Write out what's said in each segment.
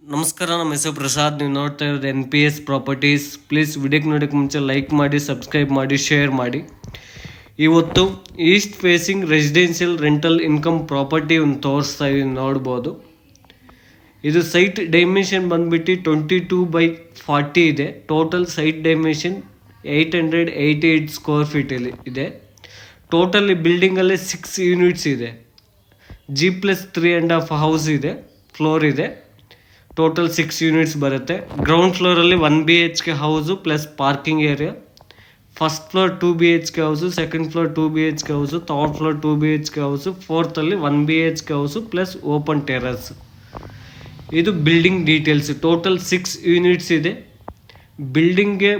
ನಮಸ್ಕಾರ, ನಮ್ಮ ಹೆಸರು ಪ್ರಸಾದ್. ನೀವು ನೋಡ್ತಾ ಇರೋದು NPS ಪ್ರಾಪರ್ಟೀಸ್. ಪ್ಲೀಸ್ ವಿಡಿಯೋಕ್ಕೆ ನೋಡೋಕ್ಕೆ ಮುಂಚೆ ಲೈಕ್ ಮಾಡಿ, ಸಬ್ಸ್ಕ್ರೈಬ್ ಮಾಡಿ, ಶೇರ್ ಮಾಡಿ. ಇವತ್ತು East facing residential rental income property ಒಂದು ತೋರಿಸ್ತಾ ಇದೀನಿ, ನೋಡ್ಬೋದು. ಇದು ಸೈಟ್ ಡೈಮೆನ್ಷನ್ ಬಂದುಬಿಟ್ಟು 22/40 ಇದೆ. ಟೋಟಲ್ ಸೈಟ್ ಡೈಮೆನ್ಷನ್ 888 ಸ್ಕ್ವೇರ್ ಫೀಟಲ್ಲಿ ಇದೆ. ಟೋಟಲ್ ಈ ಬಿಲ್ಡಿಂಗಲ್ಲಿ 6 ಯೂನಿಟ್ಸ್ ಇದೆ. G+3.5 ಹೌಸ್ ಇದೆ, ಫ್ಲೋರ್ ಇದೆ. ಟೋಟಲ್ 6 ಯೂನಿಟ್ಸ್ ಬರುತ್ತೆ. ಗ್ರೌಂಡ್ ಫ್ಲೋರಲ್ಲಿ 1 BHK house plus parking area. First floor 2 BHK house, second floor 2 BHK house, third floor 2 BHK house, ಫೋರ್ತಲ್ಲಿ 1 BHK house plus open terrace. ಇದು building details. Total 6 units ಇದೆ. ಬಿಲ್ಡಿಂಗ್ಗೆ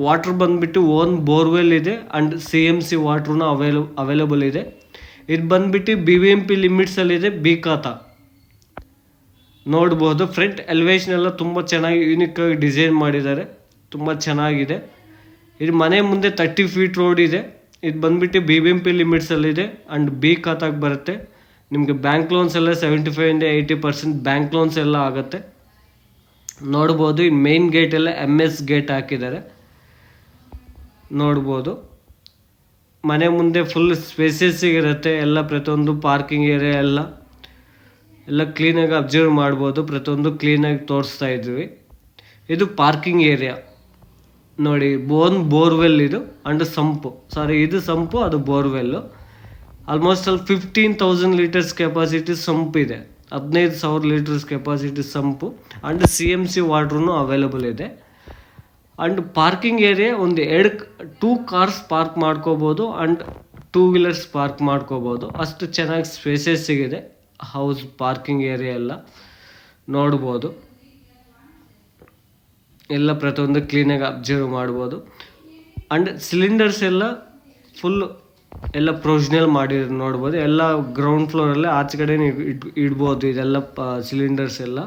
water ಬಂದುಬಿಟ್ಟು own borewell ಇದೆ and CMC water available ಇದೆ. ಇದು ಬಂದುಬಿಟ್ಟು BBMP ಲಿಮಿಟ್ಸಲ್ಲಿದೆ, B ಖಾತಾ. ನೋಡ್ಬೋದು. ಫ್ರಂಟ್ ಎಲಿವೇಶನ್ ಎಲ್ಲ ತುಂಬ ಚೆನ್ನಾಗಿ ಯೂನಿಕ್ ಆಗಿ ಡಿಸೈನ್ ಮಾಡಿದ್ದಾರೆ, ತುಂಬ ಚೆನ್ನಾಗಿದೆ. ಇದು ಮನೆ ಮುಂದೆ 30 ಫೀಟ್ ರೋಡ್ ಇದೆ. ಇದು ಬಂದುಬಿಟ್ಟು BBMP ಲಿಮಿಟ್ಸಲ್ಲಿದೆ ಆ್ಯಂಡ್ ಬಿ ಖಾತಾಗೆ ಬರುತ್ತೆ. ನಿಮಗೆ ಬ್ಯಾಂಕ್ ಲೋನ್ಸ್ ಎಲ್ಲ 75-80% ಬ್ಯಾಂಕ್ ಲೋನ್ಸ್ ಎಲ್ಲ ಆಗುತ್ತೆ. ನೋಡ್ಬೋದು. ಈ ಮೇನ್ ಗೇಟ್ ಎಲ್ಲ MS ಗೇಟ್ ಹಾಕಿದ್ದಾರೆ, ನೋಡ್ಬೋದು. ಮನೆ ಮುಂದೆ ಫುಲ್ ಸ್ಪೇಸಿಯಸ್ಸಿಗಿರುತ್ತೆ ಎಲ್ಲ. ಪ್ರತಿಯೊಂದು ಪಾರ್ಕಿಂಗ್ ಏರಿಯಾ ಎಲ್ಲ ಕ್ಲೀನಾಗಿ ಅಬ್ಸರ್ವ್ ಮಾಡ್ಬೋದು. ಪ್ರತಿಯೊಂದು ಕ್ಲೀನಾಗಿ ತೋರಿಸ್ತಾ ಇದ್ವಿ. ಇದು ಪಾರ್ಕಿಂಗ್ ಏರಿಯಾ ನೋಡಿ. ಬೋರ್ವೆಲ್ ಇದು ಅಂಡ್ ಸಂಪು. ಇದು ಸಂಪು, ಅದು ಬೋರ್ವೆಲ್ಲು. ಆಲ್ಮೋಸ್ಟ್ ಅಲ್ಲಿ 15,000 ಲೀಟರ್ಸ್ ಕೆಪಾಸಿಟಿ ಸಂಪ್ ಇದೆ. 15,000 litres capacity sump and CMC water available ಇದೆ. ಅಂಡ್ ಪಾರ್ಕಿಂಗ್ ಏರಿಯಾ ಒಂದು 2 ಕಾರ್ಸ್ ಪಾರ್ಕ್ ಮಾಡ್ಕೋಬೋದು ಅಂಡ್ 2 ವೀಲರ್ಸ್ ಪಾರ್ಕ್ ಮಾಡ್ಕೋಬೋದು. ಅಷ್ಟು ಚೆನ್ನಾಗಿ ಸ್ಪೇಸಸ್ ಸಿಗಿದೆ ಹೌಸ್ ಪಾರ್ಕಿಂಗ್ ಏರಿಯಾ ಎಲ್ಲ, ನೋಡ್ಬೋದು. ಎಲ್ಲ ಪ್ರತಿಯೊಂದು ಕ್ಲೀನಾಗಿ ಅಬ್ಸರ್ವ್ ಮಾಡ್ಬೋದು. ಆ್ಯಂಡ್ ಸಿಲಿಂಡರ್ಸ್ ಎಲ್ಲ ಫುಲ್ ಎಲ್ಲ ಪ್ರೊವಿಷನಲ್ ಮಾಡಿದ್ರು, ನೋಡ್ಬೋದು. ಎಲ್ಲ ಗ್ರೌಂಡ್ ಫ್ಲೋರಲ್ಲೇ ಆಚೆ ಕಡೆ ಇಡ್ಬೋದು ಇದೆಲ್ಲ ಸಿಲಿಂಡರ್ಸ್ ಎಲ್ಲ.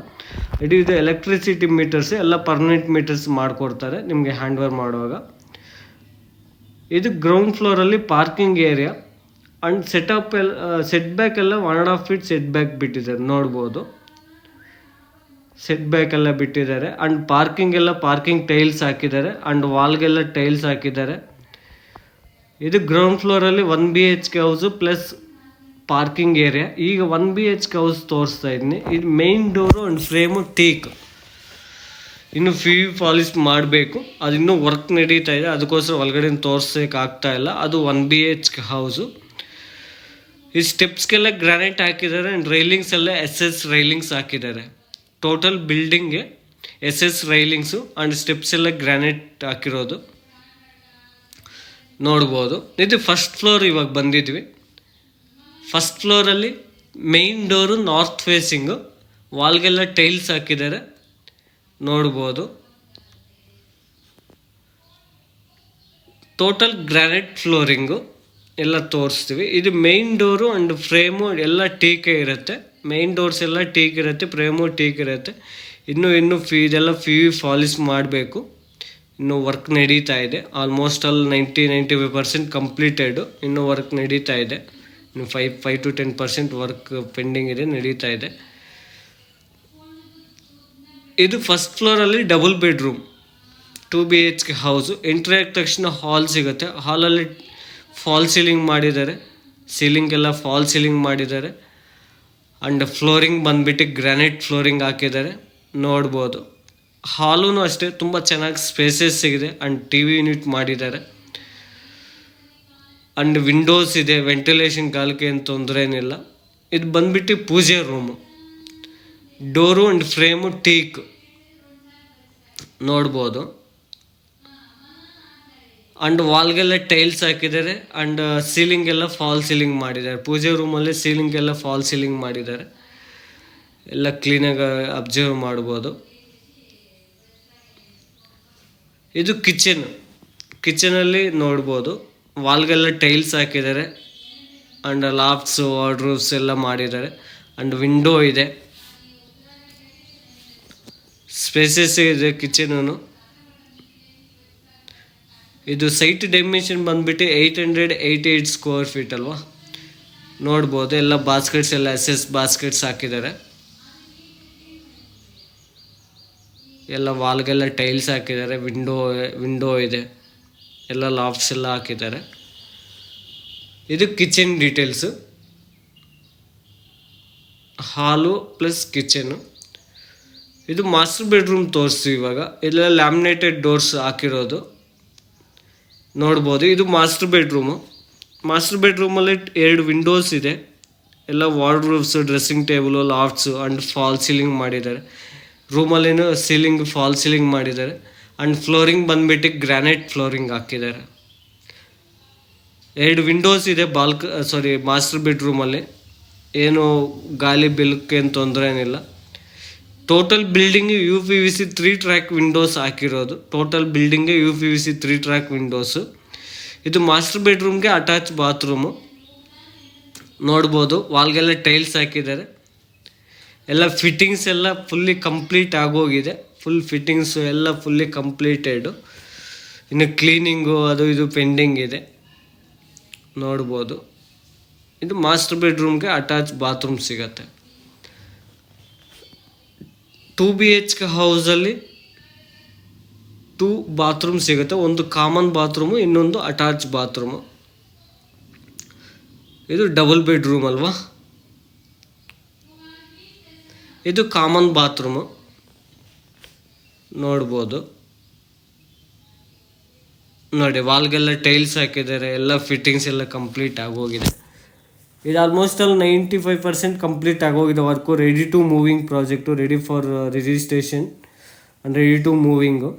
ಇದು ಎಲೆಕ್ಟ್ರಿಸಿಟಿ ಮೀಟರ್ಸ್ ಎಲ್ಲ ಪರ್ಮನೆಂಟ್ ಮೀಟರ್ಸ್ ಮಾಡಿಕೊಡ್ತಾರೆ ನಿಮಗೆ ಹ್ಯಾಂಡ್ ಓವರ್ ಮಾಡುವಾಗ. ಇದು ಗ್ರೌಂಡ್ ಫ್ಲೋರಲ್ಲಿ parking area and set back ಎಲ್ಲ 1.5 ಫೀಟ್ ಸೆಟ್ ಬ್ಯಾಕ್ ಬಿಟ್ಟಿದ್ದಾರೆ, ನೋಡ್ಬೋದು. ಸೆಟ್ ಬ್ಯಾಕ್ ಎಲ್ಲ ಬಿಟ್ಟಿದ್ದಾರೆ ಆ್ಯಂಡ್ ಪಾರ್ಕಿಂಗ್ ಎಲ್ಲ ಪಾರ್ಕಿಂಗ್ ಟೈಲ್ಸ್ ಹಾಕಿದ್ದಾರೆ ಆ್ಯಂಡ್ ವಾಲ್ಗೆಲ್ಲ ಟೈಲ್ಸ್ ಹಾಕಿದ್ದಾರೆ. ಇದು ಗ್ರೌಂಡ್ ಫ್ಲೋರಲ್ಲಿ 1 BHK house plus parking area. ಈಗ 1 BHK ಹೌಸ್ ತೋರಿಸ್ತಾ ಇದ್ದೀನಿ. ಇದು main door and frame teak. ಇನ್ನು ಪಾಲಿಶ್ ಮಾಡಬೇಕು, ಅದು ಇನ್ನೂ ವರ್ಕ್ ನಡೀತಾ ಇದೆ. ಅದಕ್ಕೋಸ್ಕರ ಒಳಗಡೆ ತೋರಿಸೋಕೆ ಆಗ್ತಾ ಇಲ್ಲ. ಅದು 1 BHK ಹೌಸು. ಈ ಸ್ಟೆಪ್ಸ್ಗೆಲ್ಲ ಗ್ರಾನೈಟ್ ಹಾಕಿದ್ದಾರೆ ಆ್ಯಂಡ್ ರೈಲಿಂಗ್ಸ್ ಎಲ್ಲ SS ರೈಲಿಂಗ್ಸ್ ಹಾಕಿದ್ದಾರೆ. ಟೋಟಲ್ ಬಿಲ್ಡಿಂಗ್ಗೆ SS ರೈಲಿಂಗ್ಸು ಆ್ಯಂಡ್ ಸ್ಟೆಪ್ಸ್ ಎಲ್ಲ ಗ್ರಾನೈಟ್ ಹಾಕಿರೋದು, ನೋಡ್ಬೋದು. ಇದು ಫಸ್ಟ್ ಫ್ಲೋರ್ ಇವಾಗ ಬಂದಿದ್ವಿ. ಫಸ್ಟ್ ಫ್ಲೋರಲ್ಲಿ ಮೇನ್ ಡೋರು ನಾರ್ತ್ ಫೇಸಿಂಗು, ವಾಲ್ಗೆಲ್ಲ ಟೈಲ್ಸ್ ಹಾಕಿದ್ದಾರೆ, ನೋಡ್ಬೋದು. ಟೋಟಲ್ ಗ್ರಾನೈಟ್ ಫ್ಲೋರಿಂಗು ಎಲ್ಲ ತೋರಿಸ್ತೀವಿ. ಇದು ಮೇನ್ ಡೋರು ಆ್ಯಂಡ್ ಫ್ರೇಮು ಎಲ್ಲ ಟೀಕೆ ಇರುತ್ತೆ. ಮೇನ್ ಡೋರ್ಸ್ ಎಲ್ಲ ಟೀಕ್ ಇರುತ್ತೆ, ಫ್ರೇಮು ಟೀಕ್ ಇರುತ್ತೆ. ಇನ್ನೂ ಇದೆಲ್ಲ ಪಾಲಿಶ್ ಮಾಡಬೇಕು. ಇನ್ನೂ ವರ್ಕ್ ನಡೀತಾ ಇದೆ. ಆಲ್ಮೋಸ್ಟ್ ಅಲ್ಲಿ 90-95% ಕಂಪ್ಲೀಟೆಡು. ಇನ್ನೂ ವರ್ಕ್ ನಡೀತಾ ಇದೆ. ಇನ್ನು 5-10% ವರ್ಕ್ ಪೆಂಡಿಂಗ್ ಇದೆ, ನಡೀತಾ ಇದೆ. ಇದು ಫಸ್ಟ್ ಫ್ಲೋರಲ್ಲಿ double bedroom 2 BHK house. Entry ಆದ ತಕ್ಷಣ ಹಾಲ್ ಸಿಗುತ್ತೆ. ಹಾಲಲ್ಲಿ ಫಾಲ್ ಸೀಲಿಂಗ್ ಮಾಡಿದ್ದಾರೆ, ಸೀಲಿಂಗ್ ಎಲ್ಲ ಫಾಲ್ ಸೀಲಿಂಗ್ ಮಾಡಿದ್ದಾರೆ. ಆ್ಯಂಡ್ ಫ್ಲೋರಿಂಗ್ ಬಂದುಬಿಟ್ಟು ಗ್ರಾನೈಟ್ ಫ್ಲೋರಿಂಗ್ ಹಾಕಿದ್ದಾರೆ, ನೋಡ್ಬೋದು. ಹಾಲೂ ಅಷ್ಟೇ ತುಂಬ ಚೆನ್ನಾಗಿ ಸ್ಪೇಸಸ್ ಸಿಗಿದೆ ಆ್ಯಂಡ್ TV ಯೂನಿಟ್ ಮಾಡಿದ್ದಾರೆ. ಆ್ಯಂಡ್ ವಿಂಡೋಸ್ ಇದೆ, ವೆಂಟಿಲೇಷನ್ ಗಾಳಿಗೆ ಏನು ತೊಂದರೆ ಏನಿಲ್ಲ. ಇದು ಬಂದುಬಿಟ್ಟು ಪೂಜೆ room. Door and frame teak, ನೋಡ್ಬೋದು. ಆ್ಯಂಡ್ ವಾಲ್ಗೆಲ್ಲ ಟೈಲ್ಸ್ ಹಾಕಿದ್ದಾರೆ ಆ್ಯಂಡ್ ಸೀಲಿಂಗ್ ಎಲ್ಲ ಫಾಲ್ ಸೀಲಿಂಗ್ ಮಾಡಿದ್ದಾರೆ. ಪೂಜೆ ರೂಮಲ್ಲಿ ಸೀಲಿಂಗ್ ಎಲ್ಲ ಫಾಲ್ ಸೀಲಿಂಗ್ ಮಾಡಿದ್ದಾರೆ. ಎಲ್ಲ ಕ್ಲೀನಾಗಿ ಅಬ್ಸರ್ವ್ ಮಾಡ್ಬೋದು. ಇದು ಕಿಚನಲ್ಲಿ ನೋಡ್ಬೋದು. ವಾಲ್ಗೆಲ್ಲ ಟೈಲ್ಸ್ ಹಾಕಿದ್ದಾರೆ ಆ್ಯಂಡ್ ಲಾಫ್ಟ್ಸು ವಾರ್ಡ್ರೋಬ್ಸ್ ಎಲ್ಲ ಮಾಡಿದ್ದಾರೆ. ಆ್ಯಂಡ್ ವಿಂಡೋ ಇದೆ, ಸ್ಪೇಸಸ್ ಇದೆ ಕಿಚನು. ಇದು ಸೈಟ್ ಡೈಮೆನ್ಷನ್ ಬಂದುಬಿಟ್ಟು 888 ಸ್ಕ್ವೇರ್ ಫೀಟ್ ಅಲ್ವಾ, ನೋಡ್ಬೋದು. ಎಲ್ಲ ಬಾಸ್ಕೆಟ್ಸ್ ಎಲ್ಲ SS ಬಾಸ್ಕೆಟ್ಸ್ ಹಾಕಿದ್ದಾರೆ. ಎಲ್ಲ ವಾಲ್ಗೆಲ್ಲ ಟೈಲ್ಸ್ ಹಾಕಿದ್ದಾರೆ, ವಿಂಡೋ ಇದೆ, ಎಲ್ಲ ಲಾಫ್ಟ್ಸ್ ಎಲ್ಲ ಹಾಕಿದ್ದಾರೆ. ಇದು kitchen details, hall plus kitchen. ಇದು ಮಾಸ್ಟರ್ ಬೆಡ್ರೂಮ್ ತೋರಿಸ್ತೀವಿ ಇವಾಗ. ಎಲ್ಲ ಲ್ಯಾಮಿನೇಟೆಡ್ ಡೋರ್ಸ್ ಹಾಕಿರೋದು ನೋಡ್ಬೋದು. ಇದು ಮಾಸ್ಟರ್ ಬೆಡ್ರೂಮು. ಮಾಸ್ಟರ್ ಬೆಡ್ರೂಮಲ್ಲಿ 2 ವಿಂಡೋಸ್ ಇದೆ, ಎಲ್ಲ wardrobes, dressing table, lofts and fall ceiling ಮಾಡಿದ್ದಾರೆ. ರೂಮಲ್ಲೇನು ಸೀಲಿಂಗ್ ಫಾಲ್ ಸೀಲಿಂಗ್ ಮಾಡಿದ್ದಾರೆ. ಆ್ಯಂಡ್ ಫ್ಲೋರಿಂಗ್ ಬಂದುಬಿಟ್ಟು ಗ್ರಾನೈಟ್ ಫ್ಲೋರಿಂಗ್ ಹಾಕಿದ್ದಾರೆ. 2 ವಿಂಡೋಸ್ ಇದೆ ಮಾಸ್ಟರ್ ಬೆಡ್ರೂಮಲ್ಲಿ. ಏನು ಗಾಳಿ ಬೆಳಕು ಏನು ತೊಂದರೆ ಏನಿಲ್ಲ. Total building UPVC 3 track windows ಹಾಕಿರೋದು. ಟೋಟಲ್ ಬಿಲ್ಡಿಂಗ್ಗೆ UPVC 3 ಟ್ರ್ಯಾಕ್ ವಿಂಡೋಸು. ಇದು ಮಾಸ್ಟರ್ ಬೆಡ್ರೂಮ್ಗೆ ಅಟ್ಯಾಚ್ ಬಾತ್ರೂಮು ನೋಡ್ಬೋದು. ವಾಲ್ಗೆಲ್ಲ ಟೈಲ್ಸ್ ಹಾಕಿದ್ದಾರೆ. ಎಲ್ಲ ಫಿಟ್ಟಿಂಗ್ಸ್ ಎಲ್ಲ ಫುಲ್ಲಿ ಕಂಪ್ಲೀಟ್ ಆಗೋಗಿದೆ. ಫುಲ್ ಫಿಟ್ಟಿಂಗ್ಸು ಎಲ್ಲ ಫುಲ್ಲಿ ಕಂಪ್ಲೀಟೆಡು. ಇನ್ನು ಕ್ಲೀನಿಂಗು ಅದು ಇದು ಪೆಂಡಿಂಗ್ ಇದೆ ನೋಡ್ಬೋದು. ಇದು ಮಾಸ್ಟರ್ ಬೆಡ್ರೂಮ್ಗೆ ಅಟ್ಯಾಚ್ ಬಾತ್ರೂಮ್ ಸಿಗತ್ತೆ. 2 BHK ಹೌಸಲ್ಲಿ 2 ಬಾತ್ರೂಮ್ ಸಿಗುತ್ತೆ. ಒಂದು ಕಾಮನ್ ಬಾತ್ರೂಮು, ಇನ್ನೊಂದು ಅಟ್ಯಾಚ್ ಬಾತ್ರೂಮು. ಇದು ಡಬಲ್ ಬೆಡ್ರೂಮ್ ಅಲ್ವಾ. ಇದು ಕಾಮನ್ ಬಾತ್ರೂಮು ನೋಡ್ಬೋದು. ನೋಡಿ, ವಾಲ್ಗೆಲ್ಲ ಟೈಲ್ಸ್ ಹಾಕಿದ್ದಾರೆ. ಎಲ್ಲ ಫಿಟ್ಟಿಂಗ್ಸ್ ಎಲ್ಲ ಕಂಪ್ಲೀಟ್ ಆಗೋಗಿದೆ. ಇದು ಆಲ್ಮೋಸ್ಟ್ ಅಲ್ಲಿ 95% ಕಂಪ್ಲೀಟ್ ಆಗೋಗಿದೆ work. Ready to moving project, ready for registration and ready to moving.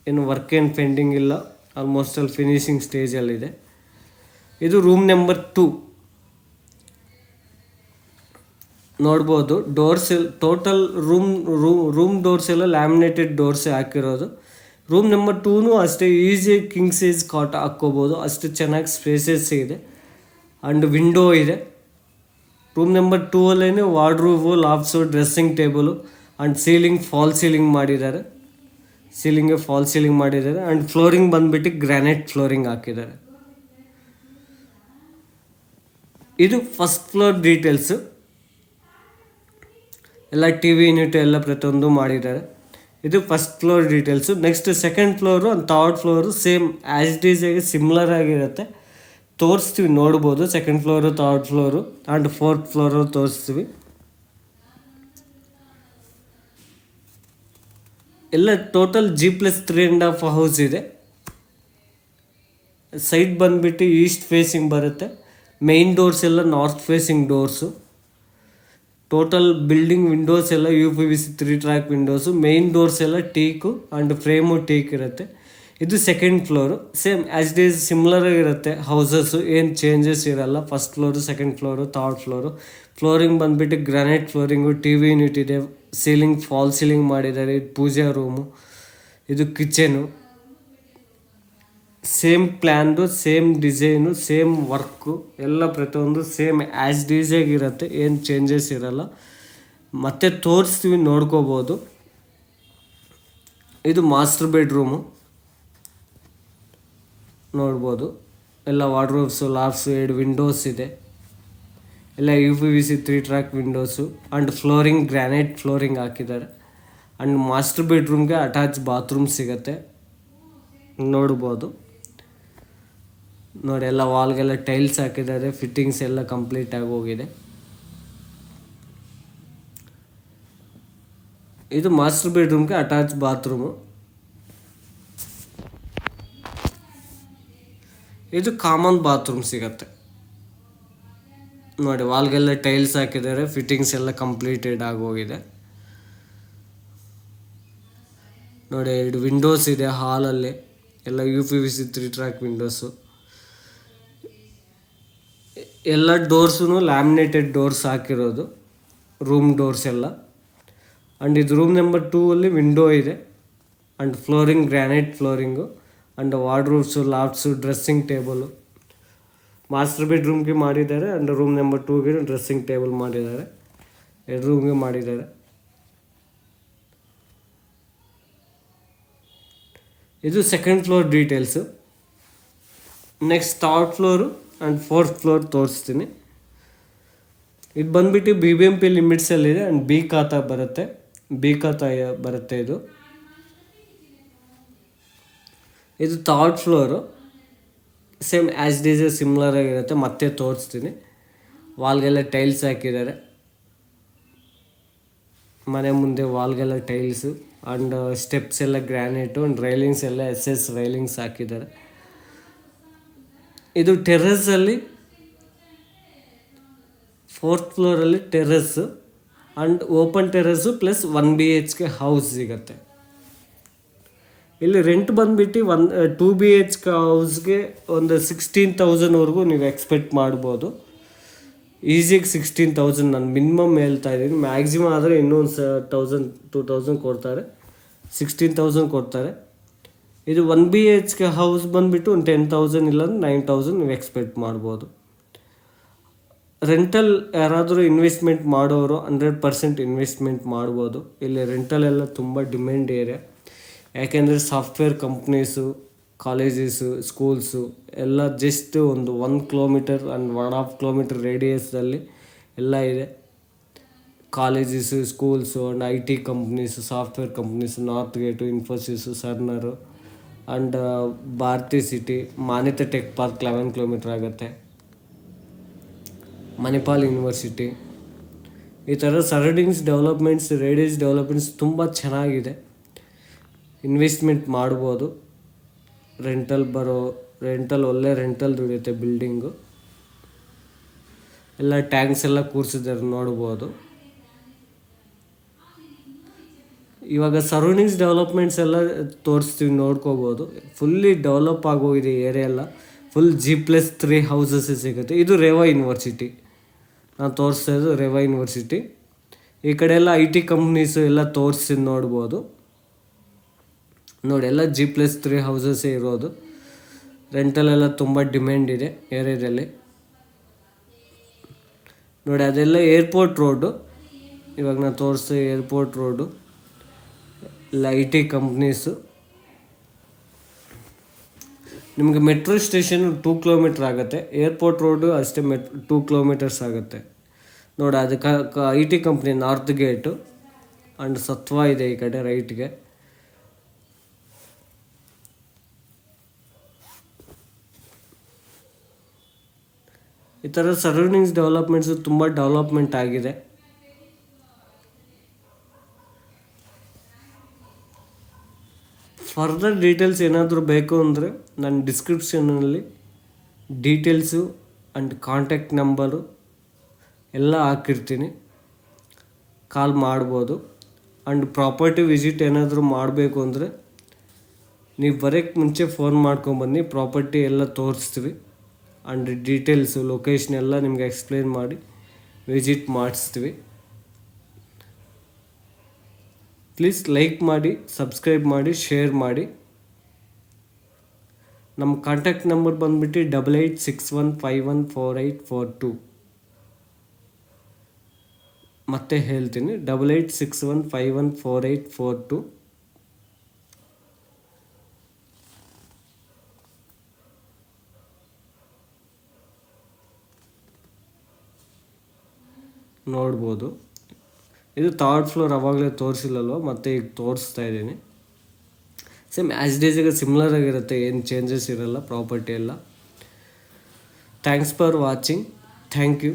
ಏನು ವರ್ಕ್ ಏನು ಪೆಂಡಿಂಗ್ ಇಲ್ಲ, ಆಲ್ಮೋಸ್ಟ್ ಅಲ್ಲಿ ಫಿನಿಶಿಂಗ್ ಸ್ಟೇಜಲ್ಲಿದೆ. ಇದು ರೂಮ್ ನಂಬರ್ 2 ನೋಡ್ಬೋದು. ಡೋರ್ಸ್ ಟೋಟಲ್ ರೂಮ್ ಡೋರ್ಸ್ ಎಲ್ಲ ಲ್ಯಾಮಿನೇಟೆಡ್ ಡೋರ್ಸೇ ಹಾಕಿರೋದು. ರೂಮ್ ನಂಬರ್ 2 ಅಷ್ಟೇ ಈಸಿ ಕಿಂಗ್ ಸೈಜ್ ಕಾಟ್ ಹಾಕ್ಕೋಬೋದು, ಅಷ್ಟು ಚೆನ್ನಾಗಿ ಸ್ಪೇಸಸ್ ಇದೆ. ಆ್ಯಂಡ್ ವಿಂಡೋ ಇದೆ. ರೂಮ್ ನಂಬರ್ 2 ಅಲ್ಲೇ wardrobe, lofts, dressing table and ceiling fall ceiling ಮಾಡಿದ್ದಾರೆ. ಸೀಲಿಂಗ್ಗೆ ಫಾಲ್ ಸೀಲಿಂಗ್ ಮಾಡಿದ್ದಾರೆ. ಆ್ಯಂಡ್ ಫ್ಲೋರಿಂಗ್ ಬಂದುಬಿಟ್ಟು ಗ್ರಾನೈಟ್ ಫ್ಲೋರಿಂಗ್ ಹಾಕಿದ್ದಾರೆ. ಇದು ಫಸ್ಟ್ ಫ್ಲೋರ್ ಡೀಟೇಲ್ಸು. ಎಲ್ಲ TV ಯೂನಿಟ್ ಎಲ್ಲ ಪ್ರತಿಯೊಂದು ಮಾಡಿದ್ದಾರೆ. ಇದು first floor details. Next second floor and third floor same as it is ಆಗಿ ಸಿಮ್ಲರ್ ಆಗಿರುತ್ತೆ, ತೋರಿಸ್ತೀವಿ ನೋಡ್ಬೋದು. Second floor, third floor and fourth floor ತೋರಿಸ್ತೀವಿ. ಎಲ್ಲ ಟೋಟಲ್ G+3.5 ಹೌಸ್ ಇದೆ. ಸೈಡ್ ಬಂದುಬಿಟ್ಟು ಈಸ್ಟ್ ಫೇಸಿಂಗ್ ಬರುತ್ತೆ. ಮೇನ್ ಡೋರ್ಸ್ ಎಲ್ಲ north facing doors. Total building windows ಎಲ್ಲ UPVC 3 track windows. Main doors ಎಲ್ಲ ಟೀಕು ಆ್ಯಂಡ್ ಫ್ರೇಮು ಟೀಕ್ ಇರುತ್ತೆ. ಇದು second floor. Same as it is similar ಆಗಿರುತ್ತೆ ಹೌಸಸ್ಸು, ಏನು ಚೇಂಜಸ್ ಇರಲ್ಲ. First floor, second floor, third floor. Flooring ಬಂದುಬಿಟ್ಟು granite flooring, TV unit ಇದೆ, ceiling fall ceiling ಮಾಡಿದ್ದಾರೆ. ಇದು ಪೂಜಾ ರೂಮು, ಇದು ಕಿಚನು. ಸೇಮ್ ಪ್ಲ್ಯಾನ್ದು, ಸೇಮ್ ಡಿಸೈನು, ಸೇಮ್ ವರ್ಕು ಎಲ್ಲ ಪ್ರತಿಯೊಂದು ಸೇಮ್ ಆ್ಯಸ್ ಆಗಿರುತ್ತೆ, ಏನು ಚೇಂಜಸ್ ಇರಲ್ಲ. ಮತ್ತೆ ತೋರಿಸ್ತೀವಿ ನೋಡ್ಕೋಬೋದು. ಇದು ಮಾಸ್ಟರ್ ಬೆಡ್ರೂಮು ನೋಡ್ಬೋದು. ಎಲ್ಲ ವಾರ್ಡ್ರೋಬ್ಸು, ಲಾಫ್ಟ್ಸು, 2 ವಿಂಡೋಸ್ ಇದೆ. ಎಲ್ಲ UPVC 3 track windows and flooring granite flooring ಹಾಕಿದ್ದಾರೆ. ಆ್ಯಂಡ್ ಮಾಸ್ಟರ್ ಬೆಡ್ರೂಮ್ಗೆ ಅಟ್ಯಾಚ್ ಬಾತ್ರೂಮ್ ಸಿಗುತ್ತೆ ನೋಡ್ಬೋದು. ನೋಡಿ, ಎಲ್ಲ ವಾಲ್ಗೆಲ್ಲ ಟೈಲ್ಸ್ ಹಾಕಿದ್ದಾರೆ. ಫಿಟ್ಟಿಂಗ್ಸ್ ಎಲ್ಲ ಕಂಪ್ಲೀಟ್ ಆಗಿ ಹೋಗಿದೆ. ಇದು ಮಾಸ್ಟರ್ ಬೆಡ್ರೂಮ್ಗೆ ಅಟ್ಯಾಚ್ ಬಾತ್ರೂಮು. ಇದು ಕಾಮನ್ ಬಾತ್ರೂಮ್ ಸಿಗತ್ತೆ. ನೋಡಿ, ವಾಲ್ಗೆಲ್ಲ ಟೈಲ್ಸ್ ಹಾಕಿದ್ದಾರೆ. ಫಿಟ್ಟಿಂಗ್ಸ್ ಎಲ್ಲ ಕಂಪ್ಲೀಟೆಡ್ ಆಗೋಗಿದೆ. ನೋಡಿ, 2 ವಿಂಡೋಸ್ ಇದೆ ಹಾಲಲ್ಲಿ. ಎಲ್ಲ UPVC 3 ಟ್ರ್ಯಾಕ್ ವಿಂಡೋಸು. ಎಲ್ಲ ಡೋರ್ಸು ಲ್ಯಾಮಿನೇಟೆಡ್ ಡೋರ್ಸ್ ಹಾಕಿರೋದು, ರೂಮ್ ಡೋರ್ಸ್ ಎಲ್ಲ. ಆ್ಯಂಡ್ ಇದು ರೂಮ್ ನಂಬರ್ 2 ಅಲ್ಲಿ ವಿಂಡೋ ಇದೆ. And flooring granite flooring and wardrobes, lofts, dressing table. Master ಬೆಡ್ರೂಮ್ಗೆ ಮಾಡಿದ್ದಾರೆ. ಆ್ಯಂಡ್ ರೂಮ್ ನಂಬರ್ 2ಗೆ ಡ್ರೆಸ್ಸಿಂಗ್ ಟೇಬಲ್ ಮಾಡಿದ್ದಾರೆ. 2 ರೂಮ್ಗೆ ಮಾಡಿದ್ದಾರೆ. ಇದು second floor details. Next third floor and fourth floor ತೋರಿಸ್ತೀನಿ. ಇದು ಬಂದುಬಿಟ್ಟು BBMP ಲಿಮಿಟ್ಸಲ್ಲಿದೆ ಆ್ಯಂಡ್ B ಖಾತಾ ಬರುತ್ತೆ. ಬೀಕತ ಬರುತ್ತೆ ಇದು. ಇದು third floor. Same as it is similar ಆಗಿರುತ್ತೆ. ಮತ್ತೆ ತೋರಿಸ್ತೀನಿ. ವಾಲ್ಗೆಲ್ಲ ಟೈಲ್ಸ್ ಹಾಕಿದ್ದಾರೆ. ಮನೆ ಮುಂದೆ ವಾಲ್ಗೆಲ್ಲ ಟೈಲ್ಸು ಆ್ಯಂಡ್ ಸ್ಟೆಪ್ಸ್ ಎಲ್ಲ ಗ್ರ್ಯಾನೈಟು ಆ್ಯಂಡ್ ರೈಲಿಂಗ್ಸ್ ಎಲ್ಲ SS ರೈಲಿಂಗ್ಸ್ ಹಾಕಿದ್ದಾರೆ. ಇದು ಟೆರ್ರಸಲ್ಲಿ 4th ಫ್ಲೋರಲ್ಲಿ terrace and open terrace plus 1 BHK house ಸಿಗುತ್ತೆ. ಇಲ್ಲಿ ರೆಂಟ್ ಬಂದುಬಿಟ್ಟು 2 BHK ಹೌಸ್ಗೆ ಒಂದು 16,000ವರೆಗೂ ನೀವು ಎಕ್ಸ್ಪೆಕ್ಟ್ ಮಾಡ್ಬೋದು. ಈಸಿಗೆ 16,000 ನಾನು ಮಿನಿಮಮ್ ಹೇಳ್ತಾ ಇದ್ದೀನಿ. ಮ್ಯಾಕ್ಸಿಮಮ್ ಆದರೆ ಇನ್ನೂ ಒಂದು 1,000-2,000 ಕೊಡ್ತಾರೆ. 16,000 ಕೊಡ್ತಾರೆ. ಇದು 1 BHK ಹೌಸ್ ಬಂದುಬಿಟ್ಟು ಒಂದು 10,000 ಇಲ್ಲ 9,000 ನೀವು ಎಕ್ಸ್ಪೆಕ್ಟ್ ಮಾಡ್ಬೋದು. ರೆಂಟಲ್ ಯಾರಾದರೂ ಇನ್ವೆಸ್ಟ್ಮೆಂಟ್ ಮಾಡೋರು 100% ಇನ್ವೆಸ್ಟ್ಮೆಂಟ್ ಮಾಡ್ಬೋದು. ಇಲ್ಲಿ ರೆಂಟಲೆಲ್ಲ ತುಂಬ ಡಿಮ್ಯಾಂಡ್ ಏರಿಯಾ. ಯಾಕೆಂದರೆ ಸಾಫ್ಟ್ವೇರ್ ಕಂಪ್ನೀಸು, ಕಾಲೇಜಸ್ಸು, ಸ್ಕೂಲ್ಸು ಎಲ್ಲ ಜಸ್ಟ್ ಒಂದು 1 ಕಿಲೋಮೀಟರ್ ಆ್ಯಂಡ್ 1.5 ಕಿಲೋಮೀಟರ್ ರೇಡಿಯಸ್ದಲ್ಲಿ ಎಲ್ಲ ಇದೆ. Colleges, schools and IT companies, software companies, north gate, Infosys, Cerner and Bharathi city, Manyata tech park 11 kilometre ಆಗುತ್ತೆ. ಮಣಿಪಾಲ್ ಯೂನಿವರ್ಸಿಟಿ, ಈ ಥರ ಸರೌಂಡಿಂಗ್ಸ್ ಡೆವಲಪ್ಮೆಂಟ್ಸ್, ರೇಡಿಯಸ್ ಡೆವಲಪ್ಮೆಂಟ್ಸ್ ತುಂಬ ಚೆನ್ನಾಗಿದೆ. ಇನ್ವೆಸ್ಟ್ಮೆಂಟ್ ಮಾಡ್ಬೋದು. ರೆಂಟಲ್ ಒಳ್ಳೆ ರೆಂಟಲ್ ದುಡಿಯುತ್ತೆ. ಬಿಲ್ಡಿಂಗು ಎಲ್ಲ ಟ್ಯಾಂಕ್ಸ್ ಎಲ್ಲ ಕೂರಿಸಿದ್ದಾರೆ ನೋಡ್ಬೋದು. ಇವಾಗ ಸರೌಂಡಿಂಗ್ಸ್ ಡೆವಲಪ್ಮೆಂಟ್ಸ್ ಎಲ್ಲ ತೋರಿಸ್ತೀವಿ, ನೋಡ್ಕೋಬೋದು. ಫುಲ್ಲಿ ಡೆವಲಪ್ ಆಗೋಗಿದೆ ಏರಿಯಾ ಎಲ್ಲ. ಫುಲ್ G+3 ಹೌಸಸ್ ಸಿಗುತ್ತೆ. ಇದು ರೇವಾ ಯೂನಿವರ್ಸಿಟಿ ನಾನು ತೋರಿಸ್ತಾ ಇದ್ದು. ರೇವಾ ಯೂನಿವರ್ಸಿಟಿ ಈ ಕಡೆ ಎಲ್ಲ IT ಕಂಪ್ನೀಸು ಎಲ್ಲ ತೋರಿಸಿ ನೋಡ್ಬೋದು. ನೋಡಿ, ಎಲ್ಲ G+3 ಹೌಸಸ್ಸೇ ಇರೋದು. ರೆಂಟಲೆಲ್ಲ ತುಂಬ ಡಿಮ್ಯಾಂಡ್ ಇದೆ ಏರಿಯಾದಲ್ಲಿ. ನೋಡಿ, ಅದೆಲ್ಲ ಏರ್ಪೋರ್ಟ್ ರೋಡು. ಇವಾಗ ನಾನು ತೋರಿಸ್ದೆ ಏರ್ಪೋರ್ಟ್ ರೋಡು, ಎಲ್ಲ IT ಕಂಪ್ನೀಸು. ನಿಮಗೆ ಮೆಟ್ರೋ ಸ್ಟೇಷನ್ 2 ಕಿಲೋಮೀಟ್ರ್ ಆಗುತ್ತೆ. ಏರ್ಪೋರ್ಟ್ ರೋಡು ಅಷ್ಟೇ 2 ಕಿಲೋಮೀಟರ್ಸ್ ಆಗುತ್ತೆ. ನೋಡಿ, ಅದಕ್ಕೆ IT company north gate and ಸತ್ವ ಇದೆ ಈ ಕಡೆ ರೈಟ್ಗೆ. ಈ ಥರ ಸರೌಂಡಿಂಗ್ಸ್ ಡೆವಲಪ್ಮೆಂಟ್ಸು ತುಂಬ ಡೆವಲಪ್ಮೆಂಟ್ ಆಗಿದೆ. ಫರ್ದರ್ ಡೀಟೇಲ್ಸ್ ಏನಾದರೂ ಬೇಕು ಅಂದರೆ ನಾನು ಡಿಸ್ಕ್ರಿಪ್ಷನಲ್ಲಿ ಡೀಟೇಲ್ಸು ಆ್ಯಂಡ್ ಕಾಂಟ್ಯಾಕ್ಟ್ ನಂಬರು ಎಲ್ಲ ಹಾಕಿರ್ತೀನಿ. ಕಾಲ್ ಮಾಡ್ಬೋದು. ಆ್ಯಂಡ್ ಪ್ರಾಪರ್ಟಿ ವಿಸಿಟ್ ಏನಾದರೂ ಮಾಡಬೇಕು ಅಂದರೆ ನೀವು ಬರೋಕ್ಕೆ ಮುಂಚೆ ಫೋನ್ ಮಾಡ್ಕೊಂಬನ್ನಿ. ಪ್ರಾಪರ್ಟಿ ಎಲ್ಲ ತೋರಿಸ್ತೀವಿ ಆ್ಯಂಡ್ ಡೀಟೇಲ್ಸು, ಲೊಕೇಶನ್ ಎಲ್ಲ ನಿಮಗೆ ಎಕ್ಸ್ಪ್ಲೇನ್ ಮಾಡಿ ವಿಸಿಟ್ ಮಾಡಿಸ್ತೀವಿ. ಪ್ಲೀಸ್ ಲೈಕ್ ಮಾಡಿ, ಸಬ್ಸ್ಕ್ರೈಬ್ ಮಾಡಿ, ಶೇರ್ ಮಾಡಿ. ನಮ್ಮ ಕಾಂಟ್ಯಾಕ್ಟ್ ನಂಬರ್ ಬಂದುಬಿಟ್ಟು 8861514842. ಮತ್ತೆ ಹೇಳ್ತೀನಿ, 8861514842. ನೋಡ್ಬೋದು. ಇದು 3rd ಫ್ಲೋರ್. ಆವಾಗಲೇ ತೋರಿಸಿಲ್ಲಲ್ವ, ಮತ್ತೆ ಈಗ ತೋರಿಸ್ತಾ ಇದ್ದೀನಿ. ಸೇಮ್ ಆ್ಯಸ್ ಡೇಸಿಗೆ ಸಿಮ್ಲರ್ ಆಗಿರುತ್ತೆ, ಏನು ಚೇಂಜಸ್ ಇರೋಲ್ಲ ಪ್ರಾಪರ್ಟಿ ಎಲ್ಲ. Thanks for watching. Thank you.